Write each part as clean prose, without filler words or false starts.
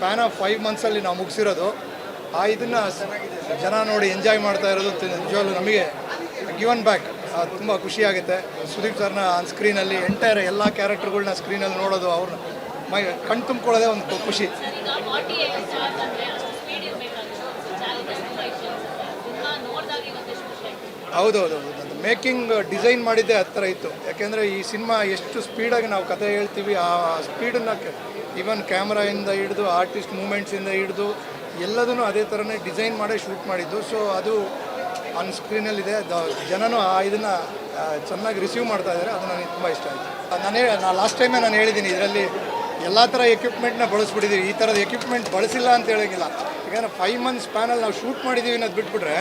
Span of 5 ಮಂತ್ಸಲ್ಲಿ ನಾವು ಮುಗಿಸಿರೋದು. ಇದನ್ನು ಜನ ನೋಡಿ ಎಂಜಾಯ್ ಮಾಡ್ತಾ ಇರೋದು ನಿಜವಾಗ್ಲೂ ನಮಗೆ ಗಿವನ್ ಬ್ಯಾಕ್. ತುಂಬ ಖುಷಿಯಾಗುತ್ತೆ. ಸುದೀಪ್ ಸರ್ನ ಆನ್ ಸ್ಕ್ರೀನಲ್ಲಿ ಎಂಟೈರ್ ಎಲ್ಲ ಕ್ಯಾರೆಕ್ಟರ್ಗಳ್ನ ಸ್ಕ್ರೀನಲ್ಲಿ ನೋಡೋದು, ಅವ್ರನ್ನ ಕಣ್ ತುಂಬ್ಕೊಳ್ಳೋದೇ ಒಂದು ಖುಷಿ. ಹೌದೌದು, ಅದು ಮೇಕಿಂಗ್ ಡಿಸೈನ್ ಮಾಡಿದ್ದೇ ಆ ಥರ ಇತ್ತು. ಯಾಕೆಂದರೆ ಈ ಸಿನಿಮಾ ಎಷ್ಟು ಸ್ಪೀಡಾಗಿ ನಾವು ಕತೆ ಹೇಳ್ತೀವಿ, ಆ ಸ್ಪೀಡನ್ನು ಈವನ್ ಕ್ಯಾಮ್ರಾಯಿಂದ ಹಿಡಿದು ಆರ್ಟಿಸ್ಟ್ ಮೂಮೆಂಟ್ಸಿಂದ ಹಿಡಿದು ಎಲ್ಲದೂ ಅದೇ ಥರನೇ ಡಿಸೈನ್ ಮಾಡೇ ಶೂಟ್ ಮಾಡಿದ್ದು. ಸೊ ಅದು ಆನ್ ಸ್ಕ್ರೀನಲ್ಲಿದೆ. ಜನನೂ ಇದನ್ನು ಚೆನ್ನಾಗಿ ರಿಸೀವ್ ಮಾಡ್ತಾ ಇದ್ದಾರೆ. ಅದು ನನಗೆ ತುಂಬ ಇಷ್ಟ ಆಯಿತು. ನಾನು ಲಾಸ್ಟ್ ಟೈಮೇ ನಾನು ಹೇಳಿದ್ದೀನಿ, ಇದರಲ್ಲಿ ಎಲ್ಲ ಥರ ಎಕ್ವಿಪ್ಮೆಂಟ್ನ ಬಳಸ್ಬಿಟ್ಟಿದ್ದೀವಿ. ಈ ಥರದ ಎಕ್ವಿಪ್ಮೆಂಟ್ ಬಳಸಿಲ್ಲ ಅಂತ ಹೇಳೋಂಗಿಲ್ಲ. ಯಾಕಂದರೆ 5 ಮಂತ್ಸ್ ಸ್ಪ್ಯಾನಲ್ಲಿ ನಾವು ಶೂಟ್ ಮಾಡಿದ್ದೀವಿ ಅನ್ನೋದು ಬಿಟ್ಬಿಟ್ರೆ,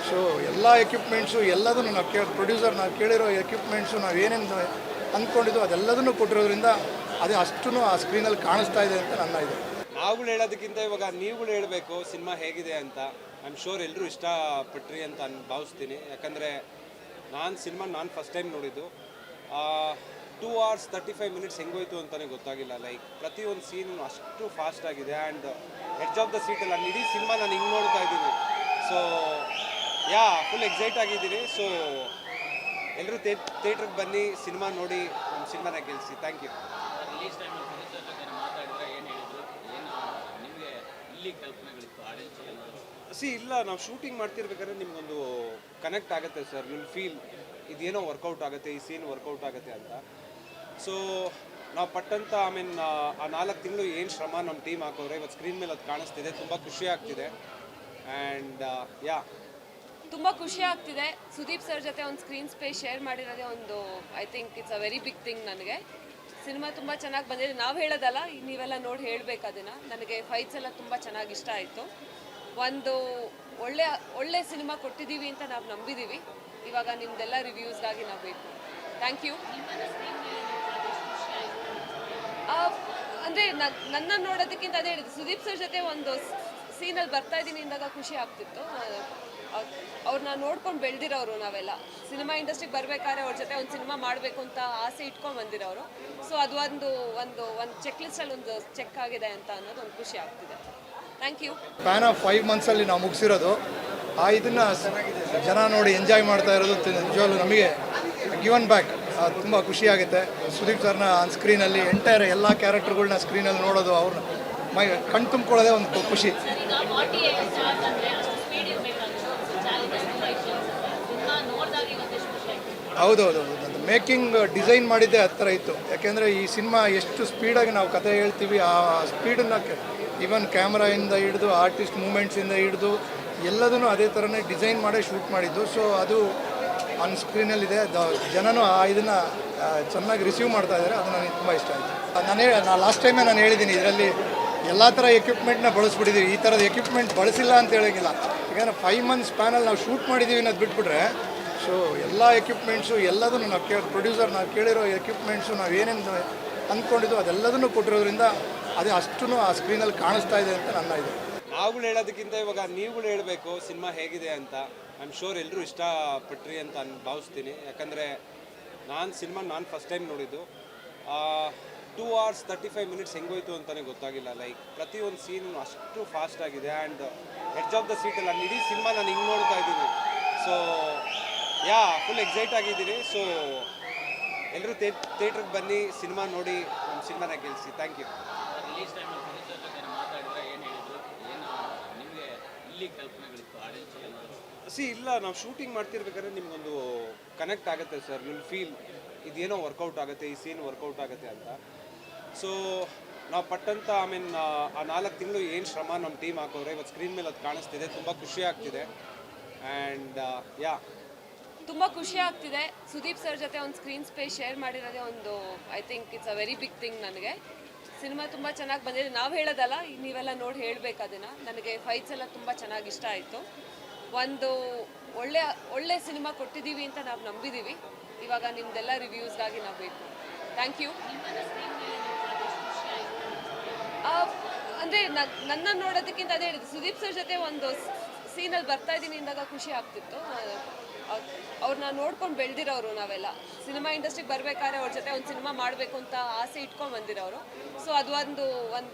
ಸೊ ಎಲ್ಲ ಎಕ್ವಿಪ್ಮೆಂಟ್ಸು ಎಲ್ಲದನ್ನು ನಾವು ಪ್ರೊಡ್ಯೂಸರ್ ನಾವು ಕೇಳಿರೋ ಎಕ್ವಿಪ್ಮೆಂಟ್ಸು ನಾವು ಏನೇನು ಅಂದ್ಕೊಂಡಿದ್ದು ಅದೆಲ್ಲದನ್ನು ಕೊಟ್ಟಿರೋದ್ರಿಂದ ಅದೇ ಅಷ್ಟೂ ಆ ಸ್ಕ್ರೀನಲ್ಲಿ ಕಾಣಿಸ್ತಾ ಇದೆ ಅಂತ ನನ್ನ ಇದು. ನಾವುಗಳು ಹೇಳೋದಕ್ಕಿಂತ ಇವಾಗ ನೀವುಗಳು ಹೇಳಬೇಕು ಸಿನಿಮಾ ಹೇಗಿದೆ ಅಂತ. ಐ ಆಮ್ ಶೋರ್ ಎಲ್ಲರೂ ಇಷ್ಟಪಟ್ರಿ ಅಂತ ಭಾವಿಸ್ತೀನಿ. ಯಾಕಂದರೆ ನಾನು ಫಸ್ಟ್ ಟೈಮ್ ನೋಡಿದ್ದು. 2 hours 35 minutes ಹೆಂಗೋಯ್ತು ಅಂತಲೇ ಗೊತ್ತಾಗಿಲ್ಲ. ಲೈಕ್ ಪ್ರತಿಯೊಂದು ಸೀನು ಅಷ್ಟು ಫಾಸ್ಟ್ ಆಗಿದೆ. ಆ್ಯಂಡ್ ಎಡ್ಜ್ ಆಫ್ ದ ಸೀಟಲ್ಲಿ ನಾನು ಇಡೀ ಸಿನಿಮಾ ನಾನು ಹಿಂಗೆ ನೋಡ್ತಾ ಇದ್ದೀನಿ. ಸೊ ಫುಲ್ ಎಕ್ಸೈಟ್ ಆಗಿದ್ದೀನಿ. ಸೊ ಎಲ್ಲರೂ ಥಿಯೇಟ್ರಿಗೆ ಬನ್ನಿ, ಸಿನಿಮಾ ನೋಡಿ, ನಮ್ಮ ಸಿನಿಮಾನ ಗೆಲ್ಲಿಸಿ. Thank you. ರಿಲೀಸ್ ಟೈಮಲ್ಲಿ ಪ್ರೊಡ್ಯೂಸರ್ ಜೊತೆ ಮಾತಾಡಿದ್ರೆ ಏನು ಹೇಳಿದ್ರು, ಏನು ನಿಮಗೆ ಇಲ್ಲಿ ಕಲ್ಪನೆಗಳಿತ್ತು ಆಡಿಯನ್ಸ್ ಇಲ್ಲ, ನಾವು ಶೂಟಿಂಗ್ ಮಾಡ್ತಿರ್ಬೇಕಾದ್ರೆ ನಿಮಗೊಂದು ಕನೆಕ್ಟ್ ಆಗುತ್ತೆ ಸರ್. ವಿಲ್ ಫೀಲ್ ಇದೇನೋ ವರ್ಕೌಟ್ ಆಗುತ್ತೆ, ಈ ಸೀನ್ ವರ್ಕೌಟ್ ಆಗುತ್ತೆ ಅಂತ. ಸೊ ನಾವು ಪಟ್ಟಂತ ಆ 4 ತಿಂಗಳು ಏನು ಶ್ರಮ ನಮ್ಮ ಟೀಮ್ ಹಾಕೋರೆ ಇವತ್ತು ಸ್ಕ್ರೀನ್ ಮೇಲೆ ಅದು ಕಾಣಿಸ್ತಿದೆ. ತುಂಬ ಖುಷಿ ಆಗ್ತಿದೆ. ಆ್ಯಂಡ್ ತುಂಬ ಖುಷಿ ಆಗ್ತಿದೆ. ಸುದೀಪ್ ಸರ್ ಜೊತೆ ಒಂದು ಸ್ಕ್ರೀನ್ ಸ್ಪೇಸ್ ಶೇರ್ ಮಾಡಿರೋದೇ ಒಂದು I think it's a very big thing. ನನಗೆ ಸಿನಿಮಾ ತುಂಬ ಚೆನ್ನಾಗಿ ಬಂದಿದೆ. ನಾವು ಹೇಳೋದಲ್ಲ, ನೀವೆಲ್ಲ ನೋಡಿ ಹೇಳಬೇಕು ಅದನ್ನು. ನನಗೆ ಫೈಟ್ಸ್ ಎಲ್ಲ ತುಂಬ ಚೆನ್ನಾಗಿ ಇಷ್ಟ ಆಯಿತು. ಒಂದು ಒಳ್ಳೆ ಸಿನಿಮಾ ಕೊಟ್ಟಿದ್ದೀವಿ ಅಂತ ನಾವು ನಂಬಿದ್ದೀವಿ. ಇವಾಗ ನಿಮ್ಮದೆಲ್ಲ ರಿವ್ಯೂಸ್ಗಾಗಿ ನಾವು ಬೇಕು. Thank you. ಅಂದರೆ ನನ್ನ ನೋಡೋದಕ್ಕಿಂತ ಅದೇ ಹೇಳಿದ್ದು, ಸುದೀಪ್ ಸರ್ ಜೊತೆ ಒಂದು ಸೀನಲ್ಲಿ ಬರ್ತಾ ಇದ್ದೀನಿ ಅಂದಾಗ ಖುಷಿ ಆಗ್ತಿತ್ತು. ಅವ್ರನ್ನ ನೋಡ್ಕೊಂಡು ಬೆಳೆದಿರೋರು ನಾವೆಲ್ಲ. ಸಿನಿಮಾ ಇಂಡಸ್ಟ್ರಿಗೆ ಬರಬೇಕಾದ್ರೆ ಅವ್ರ ಜೊತೆ ಒಂದು ಸಿನಿಮಾ ಮಾಡಬೇಕು ಅಂತ ಆಸೆ ಇಟ್ಕೊಂಡು ಬಂದಿರೋರು. ಸೊ ಅದು ಒಂದು ಚೆಕ್ ಲಿಸ್ಟಲ್ಲಿ ಒಂದು ಚೆಕ್ ಆಗಿದೆ ಅಂತ ಅನ್ನೋದು ಒಂದು ಖುಷಿ ಆಗ್ತಿದೆ. Thank you. ಸ್ಪ್ಯಾನ್ ಆಫ್ 5 ಮಂತ್ಸಲ್ಲಿ ನಾವು ಮುಗಿಸಿರೋದು. ಇದನ್ನು ಜನ ನೋಡಿ ಎಂಜಾಯ್ ಮಾಡ್ತಾ ಇರೋದು ನಿಜವಾಗ್ಲೂ ನಮಗೆ ಗಿವನ್ ಬ್ಯಾಕ್. ತುಂಬ ಖುಷಿಯಾಗುತ್ತೆ. ಸುದೀಪ್ ಸರ್ನ ಆನ್ ಸ್ಕ್ರೀನಲ್ಲಿ ಎಂಟೈರ್ ಎಲ್ಲ ಕ್ಯಾರೆಕ್ಟರ್ಗಳ್ನ ಸ್ಕ್ರೀನಲ್ಲಿ ನೋಡೋದು, ಅವ್ರನ್ನ ಕಣ್ ತುಂಬ್ಕೊಳ್ಳೋದೇ ಒಂದು ಖುಷಿ. ಹೌದೌದು, ಅದು ಮೇಕಿಂಗ್ ಡಿಸೈನ್ ಮಾಡಿದ್ದೇ ಆ ಥರ ಇತ್ತು. ಯಾಕೆಂದರೆ ಈ ಸಿನಿಮಾ ಎಷ್ಟು ಸ್ಪೀಡಾಗಿ ನಾವು ಕತೆ ಹೇಳ್ತೀವಿ, ಆ ಸ್ಪೀಡನ್ನು ಈವನ್ ಕ್ಯಾಮ್ರಾಯಿಂದ ಹಿಡಿದು ಆರ್ಟಿಸ್ಟ್ ಮೂಮೆಂಟ್ಸಿಂದ ಹಿಡಿದು ಎಲ್ಲದೂ ಅದೇ ಥರನೇ ಡಿಸೈನ್ ಮಾಡೇ ಶೂಟ್ ಮಾಡಿದ್ದು. ಸೊ ಅದು ಆನ್ ಸ್ಕ್ರೀನಲ್ಲಿದೆ. ಜನನೂ ಇದನ್ನು ಚೆನ್ನಾಗಿ ರಿಸೀವ್ ಮಾಡ್ತಾ ಇದ್ದಾರೆ. ಅದು ನನಗೆ ತುಂಬ ಇಷ್ಟ ಆಯಿತು. ನಾನು ಲಾಸ್ಟ್ ಟೈಮೇ ನಾನು ಹೇಳಿದ್ದೀನಿ, ಇದರಲ್ಲಿ ಎಲ್ಲ ಥರ ಎಕ್ವಿಪ್ಮೆಂಟ್ನ ಬಳಸ್ಬಿಟ್ಟಿದ್ದೀವಿ. ಈ ಥರದ ಎಕ್ವಿಪ್ಮೆಂಟ್ ಬಳಸಿಲ್ಲ ಅಂತ ಹೇಳೋಂಗಿಲ್ಲ. ಯಾಕಂದರೆ 5 ಮಂತ್ಸ್ ಸ್ಪ್ಯಾನಲ್ಲಿ ನಾವು ಶೂಟ್ ಮಾಡಿದ್ದೀವಿ ಅನ್ನೋದು ಬಿಟ್ಬಿಟ್ರೆ, ಸೊ ಎಲ್ಲ ಎಕ್ವಿಪ್ಮೆಂಟ್ಸು ಎಲ್ಲದನ್ನು ನಾವು ಪ್ರೊಡ್ಯೂಸರ್ ನಾವು ಕೇಳಿರೋ ಎಕ್ವಿಪ್ಮೆಂಟ್ಸು ನಾವು ಏನೇನು ಅಂದ್ಕೊಂಡಿದ್ದು ಅದೆಲ್ಲದನ್ನು ಕೊಟ್ಟಿರೋದ್ರಿಂದ ಅದೇ ಅಷ್ಟೂ ಆ ಸ್ಕ್ರೀನಲ್ಲಿ ಕಾಣಿಸ್ತಾ ಇದೆ ಅಂತ ನನ್ನ ಇದು. ನಾವುಗಳು ಹೇಳೋದಕ್ಕಿಂತ ಇವಾಗ ನೀವುಗಳು ಹೇಳಬೇಕು ಸಿನಿಮಾ ಹೇಗಿದೆ ಅಂತ. ಐ ಆಮ್ ಶೋರ್ ಎಲ್ಲರೂ ಇಷ್ಟಪಟ್ರಿ ಅಂತ ಭಾವಿಸ್ತೀನಿ. ಯಾಕಂದರೆ ನಾನು ಫಸ್ಟ್ ಟೈಮ್ ನೋಡಿದ್ದು. 2 hours 35 minutes ಹೆಂಗೋಯ್ತು ಅಂತಲೇ ಗೊತ್ತಾಗಿಲ್ಲ. ಲೈಕ್ ಪ್ರತಿಯೊಂದು ಸೀನು ಅಷ್ಟು ಫಾಸ್ಟ್ ಆಗಿದೆ. ಆ್ಯಂಡ್ ಎಡ್ಜ್ ಆಫ್ ದ ಸೀಟಲ್ಲಿ ನಾನು ಇಡೀ ಸಿನಿಮಾ ನಾನು ಹಿಂಗೆ ನೋಡ್ತಾ ಇದ್ದೀನಿ. ಸೊ ಫುಲ್ ಎಕ್ಸೈಟ್ ಆಗಿದ್ದೀನಿ. ಸೊ ಎಲ್ಲರೂ ಥಿಯೇಟ್ರಿಗೆ ಬನ್ನಿ, ಸಿನಿಮಾ ನೋಡಿ, ನಮ್ಮ ಸಿನಿಮಾನ ಗೆಲ್ಲಿಸಿ. Thank you. ರಿಲೀಸ್ ಟೈಮಲ್ಲಿ ಪ್ರೊಡ್ಯೂಸರ್ ಜೊತೆ ಮಾತಾಡಿದ್ರೆ ಏನು ಹೇಳಿದ್ರು, ಏನು ನಿಮಗೆ ಇಲ್ಲಿ ಕಲ್ಪನೆಗಳಿತ್ತು ಆಡಿಯನ್ಸ್ ಇಲ್ಲ, ನಾವು ಶೂಟಿಂಗ್ ಮಾಡ್ತಿರ್ಬೇಕಾದ್ರೆ ನಿಮಗೊಂದು ಕನೆಕ್ಟ್ ಆಗುತ್ತೆ ಸರ್. ವಿಲ್ ಫೀಲ್ ಇದೇನೋ ವರ್ಕೌಟ್ ಆಗುತ್ತೆ, ಈ ಸೀನ್ ವರ್ಕೌಟ್ ಆಗುತ್ತೆ ಅಂತ. ಸೊ ನಾವು ಪಟ್ಟಂತ ಆ 4 ತಿಂಗಳು ಏನು ಶ್ರಮ ನಮ್ಮ ಟೀಮ್ ಹಾಕೋರೆ ಇವತ್ತು ಸ್ಕ್ರೀನ್ ಮೇಲೆ ಅದು ಕಾಣಿಸ್ತಿದೆ. ತುಂಬ ಖುಷಿ ಆಗ್ತಿದೆ. ಆ್ಯಂಡ್ ತುಂಬ ಖುಷಿ ಆಗ್ತಿದೆ. ಸುದೀಪ್ ಸರ್ ಜೊತೆ ಒಂದು ಸ್ಕ್ರೀನ್ ಸ್ಪೇಸ್ ಶೇರ್ ಮಾಡಿರೋದೇ ಒಂದು I think it's a very big thing. ನನಗೆ ಸಿನಿಮಾ ತುಂಬ ಚೆನ್ನಾಗಿ ಬಂದಿದೆ. ನಾವು ಹೇಳೋದಲ್ಲ, ನೀವೆಲ್ಲ ನೋಡಿ ಹೇಳಬೇಕು ಅದನ್ನು. ನನಗೆ ಫೈಟ್ಸ್ ಎಲ್ಲ ತುಂಬ ಚೆನ್ನಾಗಿ ಇಷ್ಟ ಆಯಿತು. ಒಂದು ಒಳ್ಳೆ ಸಿನಿಮಾ ಕೊಟ್ಟಿದ್ದೀವಿ ಅಂತ ನಾವು ನಂಬಿದ್ದೀವಿ. ಇವಾಗ ನಿಮ್ಮದೆಲ್ಲ ರಿವ್ಯೂಸ್ಗಾಗಿ ನಾವು ಬೇಕು. Thank you. ಅಂದರೆ ನನ್ನ ನೋಡೋದಕ್ಕಿಂತ ಅದೇ ಹೇಳಿದ್ದು, ಸುದೀಪ್ ಸರ್ ಜೊತೆ ಒಂದು ಸೀನಲ್ಲಿ ಬರ್ತಾ ಇದ್ದೀನಿ ಅಂದಾಗ ಖುಷಿ ಆಗ್ತಿತ್ತು. ಅವ್ರನ್ನ ನೋಡ್ಕೊಂಡು ಬೆಳೆದಿರೋರು ನಾವೆಲ್ಲ. ಸಿನಿಮಾ ಇಂಡಸ್ಟ್ರಿಗೆ ಬರಬೇಕಾದ್ರೆ ಅವ್ರ ಜೊತೆ ಒಂದು ಸಿನಿಮಾ ಮಾಡಬೇಕು ಅಂತ ಆಸೆ ಇಟ್ಕೊಂಡು ಬಂದಿರೋರು. ಸೊ ಅದು ಒಂದು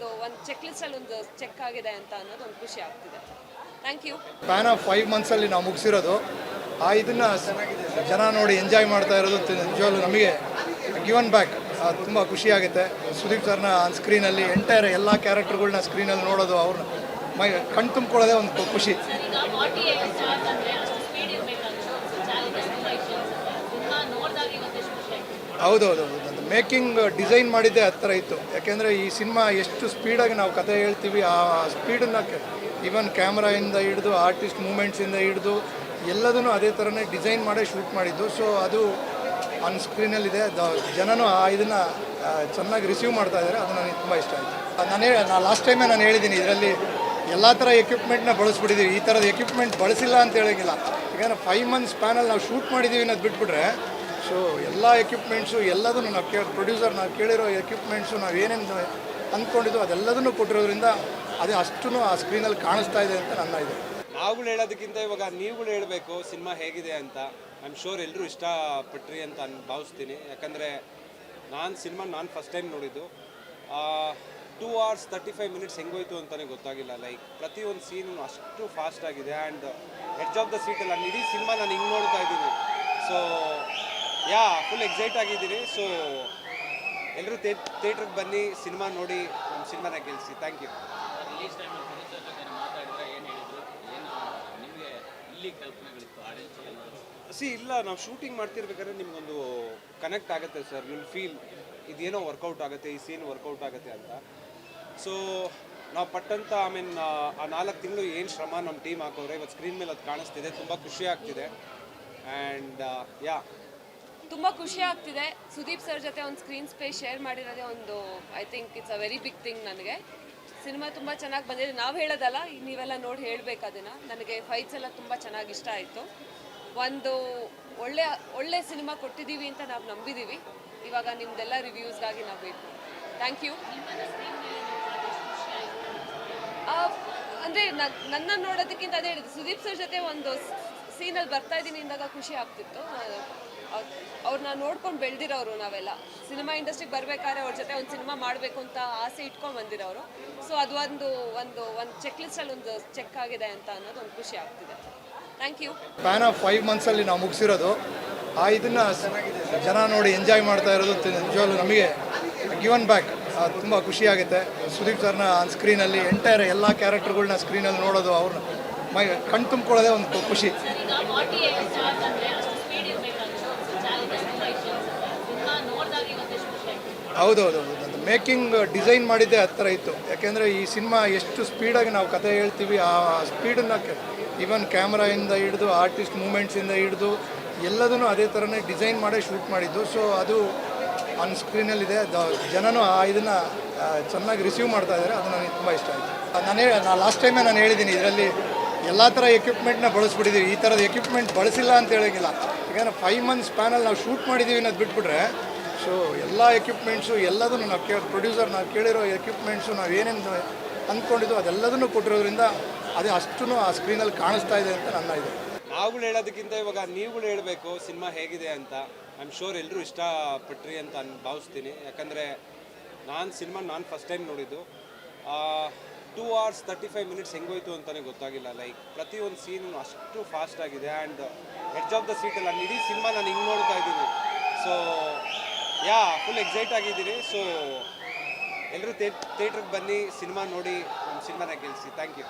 ಚೆಕ್ ಲಿಸ್ಟಲ್ಲಿ ಒಂದು ಚೆಕ್ ಆಗಿದೆ ಅಂತ ಅನ್ನೋದು ಒಂದು ಖುಷಿ ಆಗ್ತಿದೆ. Thank you. ಪ್ಯಾನ್ ಆಫ್ 5 ಮಂತ್ಸಲ್ಲಿ ನಾವು ಮುಗಿಸಿರೋದು ಇದನ್ನು ಜನ ನೋಡಿ ಎಂಜಾಯ್ ಮಾಡ್ತಾ ಇರೋದು ನಿಜವಾಗ್ಲೂ ನಮಗೆ ಗಿವನ್ ಬ್ಯಾಕ್. ತುಂಬ ಖುಷಿಯಾಗುತ್ತೆ. ಸುದೀಪ್ ಸರ್ನ ಆನ್ ಸ್ಕ್ರೀನಲ್ಲಿ ಎಂಟೈರ್ ಎಲ್ಲ ಕ್ಯಾರೆಕ್ಟರ್ಗಳನ್ನ ಸ್ಕ್ರೀನಲ್ಲಿ ನೋಡೋದು, ಅವ್ರನ್ನ ಕಣ್ ತುಂಬ್ಕೊಳ್ಳೋದೇ ಒಂದು ಖುಷಿ. ಹೌದೌದು, ಅದು ಮೇಕಿಂಗ್ ಡಿಸೈನ್ ಮಾಡಿದ್ದೇ ಆ ಥರ ಇತ್ತು. ಯಾಕೆಂದರೆ ಈ ಸಿನಿಮಾ ಎಷ್ಟು ಸ್ಪೀಡಾಗಿ ನಾವು ಕತೆ ಹೇಳ್ತೀವಿ ಆ ಸ್ಪೀಡನ್ನು ಈವನ್ ಕ್ಯಾಮ್ರಾಯಿಂದ ಹಿಡಿದು ಆರ್ಟಿಸ್ಟ್ ಮೂಮೆಂಟ್ಸಿಂದ ಹಿಡಿದು ಎಲ್ಲದೂ ಅದೇ ಥರನೇ ಡಿಸೈನ್ ಮಾಡೇ ಶೂಟ್ ಮಾಡಿದ್ದು. ಸೊ ಅದು ಆನ್ ಸ್ಕ್ರೀನಲ್ಲಿದೆ. ಜನನೂ ಇದನ್ನು ಚೆನ್ನಾಗಿ ರಿಸೀವ್ ಮಾಡ್ತಾ ಇದ್ದಾರೆ. ಅದು ನನಗೆ ತುಂಬ ಇಷ್ಟ ಆಯಿತು. ನಾನು ಲಾಸ್ಟ್ ಟೈಮೇ ನಾನು ಹೇಳಿದ್ದೀನಿ, ಇದರಲ್ಲಿ ಎಲ್ಲ ಥರ ಎಕ್ವಿಪ್ಮೆಂಟ್ನ ಬಳಸ್ಬಿಟ್ಟಿದ್ದೀವಿ. ಈ ಥರದ ಎಕ್ವಿಪ್ಮೆಂಟ್ ಬಳಸಿಲ್ಲ ಅಂತ ಹೇಳೋಂಗಿಲ್ಲ. ಯಾಕಂದರೆ 5 ಮಂತ್ಸ್ ಸ್ಪ್ಯಾನಲ್ಲಿ ನಾವು ಶೂಟ್ ಮಾಡಿದ್ದೀವಿ ಅನ್ನೋದು ಬಿಟ್ಬಿಟ್ರೆ, ಸೊ ಎಲ್ಲ ಎಕ್ವಿಪ್ಮೆಂಟ್ಸು ಎಲ್ಲದನ್ನು ನಾವು ಪ್ರೊಡ್ಯೂಸರ್ ನಾವು ಕೇಳಿರೋ ಎಕ್ವಿಪ್ಮೆಂಟ್ಸು ನಾವು ಏನೇನು ಅಂದ್ಕೊಂಡಿದ್ದು ಅದೆಲ್ಲದನ್ನು ಕೊಟ್ಟಿರೋದ್ರಿಂದ ಅದೇ ಅಷ್ಟೂ ಆ ಸ್ಕ್ರೀನಲ್ಲಿ ಕಾಣಿಸ್ತಾ ಇದೆ ಅಂತ ನನ್ನ ಇದೆ. ನಾವುಗಳು ಹೇಳೋದಕ್ಕಿಂತ ಇವಾಗ ನೀವುಗಳು ಹೇಳಬೇಕು ಸಿನಿಮಾ ಹೇಗಿದೆ ಅಂತ. ಐ ಆಮ್ ಶೋರ್ ಎಲ್ಲರೂ ಇಷ್ಟಪಟ್ರಿ ಅಂತ ಭಾವಿಸ್ತೀನಿ. ಯಾಕಂದರೆ ನಾನು ಫಸ್ಟ್ ಟೈಮ್ ನೋಡಿದ್ದು. 2 hours 35 minutes ಹೆಂಗೋಯ್ತು ಅಂತಲೇ ಗೊತ್ತಾಗಿಲ್ಲ. ಲೈಕ್ ಪ್ರತಿಯೊಂದು ಸೀನು ಅಷ್ಟು ಫಾಸ್ಟ್ ಆಗಿದೆ. ಆ್ಯಂಡ್ ಎಡ್ಜ್ ಆಫ್ ದ ಸೀಟಲ್ಲಿ ನಾನು ಇಡೀ ಸಿನಿಮಾ ನಾನು ಹಿಂಗೆ ನೋಡ್ತಾ ಇದ್ದೀನಿ. ಸೊ ಫುಲ್ ಎಕ್ಸೈಟ್ ಆಗಿದ್ದೀನಿ. ಸೊ ಎಲ್ಲರೂ ಥಿಯೇಟ್ರಿಗೆ ಬನ್ನಿ, ಸಿನಿಮಾ ನೋಡಿ, ನಮ್ಮ ಸಿನಿಮಾನ ಗೆಲ್ಲಿಸಿ. Thank you. ರಿಲೀಸ್ ಟೈಮಲ್ಲಿ ಪ್ರೊಡ್ಯೂಸರ್ ಜೊತೆ ಮಾತಾಡಿದ್ರೆ ಏನು ಹೇಳಿದ್ರು, ಏನು ನಿಮಗೆ ಇಲ್ಲಿ ಕಲ್ಪನೆಗಳಿತ್ತು ಆಡಿಯನ್ಸ್ ಎಲ್ಲ? ಇಲ್ಲ, ನಾವು ಶೂಟಿಂಗ್ ಮಾಡ್ತಿರ್ಬೇಕಾದ್ರೆ ನಿಮಗೊಂದು ಕನೆಕ್ಟ್ ಆಗುತ್ತೆ ಸರ್. ವಿಲ್ ಫೀಲ್ ಇದೇನೋ ವರ್ಕೌಟ್ ಆಗುತ್ತೆ, ಈ ಸೀನ್ ವರ್ಕೌಟ್ ಆಗುತ್ತೆ ಅಂತ. ಸೊ ನಾವು ಪಟ್ಟಂತ ಆ 4 ತಿಂಗಳು ಏನು ಶ್ರಮ ನಮ್ಮ ಟೀಮ್ ಹಾಕೋರೆ ಇವತ್ತು ಸ್ಕ್ರೀನ್ ಮೇಲೆ ಅದು ಕಾಣಿಸ್ತಿದೆ. ತುಂಬ ಖುಷಿ ಆಗ್ತಿದೆ. ಆ್ಯಂಡ್ ತುಂಬ ಖುಷಿ ಆಗ್ತಿದೆ. ಸುದೀಪ್ ಸರ್ ಜೊತೆ ಒಂದು ಸ್ಕ್ರೀನ್ ಸ್ಪೇಸ್ ಶೇರ್ ಮಾಡಿರೋದೇ ಒಂದು I think it's a very big thing. ನನಗೆ ಸಿನಿಮಾ ತುಂಬ ಚೆನ್ನಾಗಿ ಬಂದಿದೆ. ನಾವು ಹೇಳೋದಲ್ಲ, ನೀವೆಲ್ಲ ನೋಡಿ ಹೇಳಬೇಕು ಅದನ್ನು. ನನಗೆ ಫೈಟ್ಸ್ ಎಲ್ಲ ತುಂಬ ಚೆನ್ನಾಗಿ ಇಷ್ಟ ಆಯಿತು. ಒಂದು ಒಳ್ಳೆ ಸಿನಿಮಾ ಕೊಟ್ಟಿದ್ದೀವಿ ಅಂತ ನಾವು ನಂಬಿದ್ದೀವಿ. ಇವಾಗ ನಿಮ್ಮದೆಲ್ಲ ರಿವ್ಯೂಸ್ಗಾಗಿ ನಾವು ಬೇಕು. Thank you. ಅಂದರೆ ನನ್ನ ನೋಡೋದಕ್ಕಿಂತ ಅದೇ ಹೇಳಿದ್ದು, ಸುದೀಪ್ ಸರ್ ಜೊತೆ ಒಂದು ಸೀನಲ್ಲಿ ಬರ್ತಾ ಇದ್ದೀನಿ ಅಂದಾಗ ಖುಷಿ ಆಗ್ತಿತ್ತು. ಅವ್ರನ್ನ ನೋಡ್ಕೊಂಡು ಬೆಳೆದಿರೋರು ನಾವೆಲ್ಲ. ಸಿನಿಮಾ ಇಂಡಸ್ಟ್ರಿಗೆ ಬರಬೇಕಾದ್ರೆ ಅವ್ರ ಜೊತೆ ಒಂದು ಸಿನಿಮಾ ಮಾಡಬೇಕು ಅಂತ ಆಸೆ ಇಟ್ಕೊಂಡು ಬಂದಿರೋರು. ಸೊ ಅದು ಒಂದು ಚೆಕ್ ಲಿಸ್ಟಲ್ಲಿ ಒಂದು ಚೆಕ್ ಆಗಿದೆ ಅಂತ ಅನ್ನೋದು ಒಂದು ಖುಷಿ ಆಗ್ತಿದೆ. Thank you. ಪ್ಯಾನ್ ಆಫ್ 5 ಮಂತ್ಸಲ್ಲಿ ನಾವು ಮುಗಿಸಿರೋದು ಇದನ್ನು ಜನ ನೋಡಿ ಎಂಜಾಯ್ ಮಾಡ್ತಾ ಇರೋದು ನಿಜವಾಗ್ಲೂ ನಮಗೆ ಗಿವನ್ ಬ್ಯಾಕ್. ತುಂಬ ಖುಷಿಯಾಗುತ್ತೆ. ಸುದೀಪ್ ಸರ್ನ ಆನ್ ಸ್ಕ್ರೀನಲ್ಲಿ ಎಂಟೈರ್ ಎಲ್ಲ ಕ್ಯಾರೆಕ್ಟರ್ಗಳನ್ನ ಸ್ಕ್ರೀನಲ್ಲಿ ನೋಡೋದು, ಅವ್ರನ್ನ ಕಣ್ ತುಂಬ್ಕೊಳ್ಳೋದೇ ಒಂದು ಖುಷಿ. ಹೌದೌದು, ಅದು ಮೇಕಿಂಗ್ ಡಿಸೈನ್ ಮಾಡಿದ್ದೇ ಆ ಥರ ಇತ್ತು. ಯಾಕೆಂದರೆ ಈ ಸಿನಿಮಾ ಎಷ್ಟು ಸ್ಪೀಡಾಗಿ ನಾವು ಕತೆ ಹೇಳ್ತೀವಿ ಆ ಸ್ಪೀಡನ್ನು ಈವನ್ ಕ್ಯಾಮ್ರಾಯಿಂದ ಹಿಡಿದು ಆರ್ಟಿಸ್ಟ್ ಮೂಮೆಂಟ್ಸಿಂದ ಹಿಡಿದು ಎಲ್ಲದೂ ಅದೇ ಥರನೇ ಡಿಸೈನ್ ಮಾಡೇ ಶೂಟ್ ಮಾಡಿದ್ದು. ಸೊ ಅದು ಆನ್ ಸ್ಕ್ರೀನಲ್ಲಿದೆ. ಜನನೂ ಇದನ್ನು ಚೆನ್ನಾಗಿ ರಿಸೀವ್ ಮಾಡ್ತಾ ಇದ್ದಾರೆ. ಅದು ನನಗೆ ತುಂಬ ಇಷ್ಟ ಆಯಿತು. ನಾನು ಲಾಸ್ಟ್ ಟೈಮೇ ನಾನು ಹೇಳಿದ್ದೀನಿ, ಇದರಲ್ಲಿ ಎಲ್ಲ ಥರ ಎಕ್ವಿಪ್ಮೆಂಟ್ನ ಬಳಸ್ಬಿಟ್ಟಿದ್ದೀವಿ. ಈ ಥರದ ಎಕ್ವಿಪ್ಮೆಂಟ್ ಬಳಸಿಲ್ಲ ಅಂತ ಹೇಳೋಂಗಿಲ್ಲ. ಯಾಕಂದರೆ 5 ಮಂತ್ಸ್ ಸ್ಪ್ಯಾನಲ್ಲಿ ನಾವು ಶೂಟ್ ಮಾಡಿದ್ದೀವಿ ಅನ್ನೋದು ಬಿಟ್ಬಿಟ್ರೆ, ಸೊ ಎಲ್ಲ ಎಕ್ವಿಪ್ಮೆಂಟ್ಸು ಎಲ್ಲದನ್ನು ನಾವು ಪ್ರೊಡ್ಯೂಸರ್ ನಾವು ಕೇಳಿರೋ ಎಕ್ವಿಪ್ಮೆಂಟ್ಸು ನಾವು ಏನೇನು ಅಂದ್ಕೊಂಡಿದ್ದು ಅದೆಲ್ಲದನ್ನು ಕೊಟ್ಟಿರೋದ್ರಿಂದ ಅದೇ ಅಷ್ಟೂ ಆ ಸ್ಕ್ರೀನಲ್ಲಿ ಕಾಣಿಸ್ತಾ ಇದೆ ಅಂತ ನನ್ನ ಇದೆ. ನಾವುಗಳು ಹೇಳೋದಕ್ಕಿಂತ ಇವಾಗ ನೀವುಗಳು ಹೇಳಬೇಕು ಸಿನಿಮಾ ಹೇಗಿದೆ ಅಂತ. ಐ ಆಮ್ ಶೋರ್ ಎಲ್ಲರೂ ಇಷ್ಟಪಟ್ರಿ ಅಂತ ಭಾವಿಸ್ತೀನಿ. ಯಾಕಂದರೆ ನಾನು ಫಸ್ಟ್ ಟೈಮ್ ನೋಡಿದ್ದು. 2 hours 35 minutes ಹೆಂಗೋಯ್ತು ಅಂತಲೇ ಗೊತ್ತಾಗಿಲ್ಲ. ಲೈಕ್ ಪ್ರತಿಯೊಂದು ಸೀನು ಅಷ್ಟು ಫಾಸ್ಟ್ ಆಗಿದೆ. ಆ್ಯಂಡ್ ಎಡ್ಜ್ ಆಫ್ ದ ಸೀಟಲ್ಲಿ ನಾನು ಇಡೀ ಸಿನಿಮಾ ನಾನು ಹಿಂಗೆ ನೋಡ್ತಾ ಇದ್ದೀನಿ. ಸೊ ಫುಲ್ ಎಕ್ಸೈಟ್ ಆಗಿದ್ದೀನಿ. ಸೊ ಎಲ್ಲರೂ ಥಿಯೇಟ್ರಿಗೆ ಬನ್ನಿ, ಸಿನಿಮಾ ನೋಡಿ, ನಮ್ಮ ಸಿನಿಮಾನ ಗೆಲ್ಲಿಸಿ. Thank you.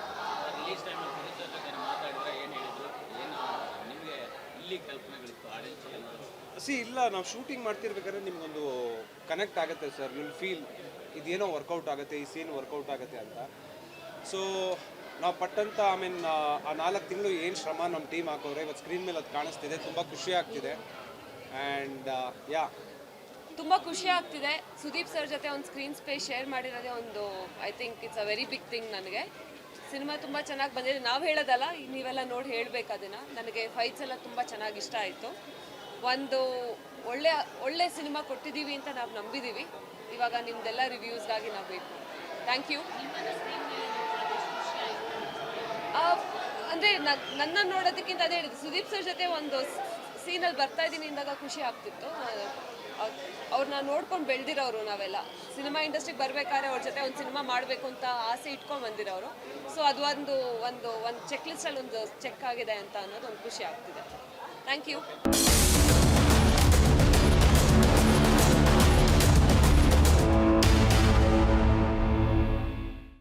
ರಿಲೀಸ್ ಟೈಮಲ್ಲಿ ಪ್ರೊಡ್ಯೂಸರ್ ಜೊತೆ ಮಾತಾಡಿದ್ರೆ ಏನು ಹೇಳಿದ್ರು, ಏನು ನಿಮಗೆ ಇಲ್ಲಿ ಕಲ್ಪನೆಗಳಿತ್ತು ಆಡಿಯನ್ಸ್ ಎಲ್ಲ? ಇಲ್ಲ, ನಾವು ಶೂಟಿಂಗ್ ಮಾಡ್ತಿರ್ಬೇಕಾದ್ರೆ ನಿಮಗೊಂದು ಕನೆಕ್ಟ್ ಆಗುತ್ತೆ ಸರ್. ವಿಲ್ ಫೀಲ್ ಇದೇನೋ ವರ್ಕೌಟ್ ಆಗುತ್ತೆ, ಈ ಸೀನ್ ವರ್ಕೌಟ್ ಆಗುತ್ತೆ ಅಂತ. ಸೊ ನಾವು ಪಟ್ಟಂತ ಆ 4 ತಿಂಗಳು ಏನು ಶ್ರಮ ನಮ್ಮ ಟೀಮ್ ಹಾಕೋರೆ ಇವತ್ತು ಸ್ಕ್ರೀನ್ ಮೇಲೆ ಅದು ಕಾಣಿಸ್ತಿದೆ. ತುಂಬ ಖುಷಿ ಆಗ್ತಿದೆ. ಆ್ಯಂಡ್ ತುಂಬ ಖುಷಿ ಆಗ್ತಿದೆ. ಸುದೀಪ್ ಸರ್ ಜೊತೆ ಒಂದು ಸ್ಕ್ರೀನ್ ಸ್ಪೇಸ್ ಶೇರ್ ಮಾಡಿರೋದೇ ಒಂದು I think it's a very big thing. ನನಗೆ ಸಿನಿಮಾ ತುಂಬ ಚೆನ್ನಾಗಿ ಬಂದಿದೆ. ನಾವು ಹೇಳೋದಲ್ಲ, ನೀವೆಲ್ಲ ನೋಡಿ ಹೇಳಬೇಕು ಅದನ್ನು. ನನಗೆ ಫೈಟ್ಸ್ ಎಲ್ಲ ತುಂಬ ಚೆನ್ನಾಗಿ ಇಷ್ಟ ಆಯಿತು. ಒಂದು ಒಳ್ಳೆ ಸಿನಿಮಾ ಕೊಟ್ಟಿದ್ದೀವಿ ಅಂತ ನಾವು ನಂಬಿದ್ದೀವಿ. ಇವಾಗ ನಿಮ್ಮದೆಲ್ಲ ರಿವ್ಯೂಸ್ಗಾಗಿ ನಾವು ಬೇಕು. Thank you. ಅಂದರೆ ನನ್ನ ನೋಡೋದಕ್ಕಿಂತ ಅದೇ ಹೇಳಿದ್ದು, ಸುದೀಪ್ ಸರ್ ಜೊತೆ ಒಂದು ಸೀನಲ್ಲಿ ಬರ್ತಾ ಇದ್ದೀನಿ ಅಂದಾಗ ಖುಷಿ ಆಗ್ತಿತ್ತು. ಅವ್ರನ್ನ ನೋಡ್ಕೊಂಡು ಬೆಳೆದಿರೋರು ನಾವೆಲ್ಲ. ಸಿನಿಮಾ ಇಂಡಸ್ಟ್ರಿಗೆ ಬರಬೇಕಾದ್ರೆ ಅವ್ರ ಜೊತೆ ಒಂದು ಸಿನಿಮಾ ಮಾಡಬೇಕು ಅಂತ ಆಸೆ ಇಟ್ಕೊಂಡು ಬಂದಿರೋರು. ಸೊ ಅದು ಒಂದು ಚೆಕ್ ಲಿಸ್ಟಲ್ಲಿ ಒಂದು ಚೆಕ್ ಆಗಿದೆ ಅಂತ ಅನ್ನೋದು ಒಂದು ಖುಷಿ ಆಗ್ತಿದೆ. Thank you.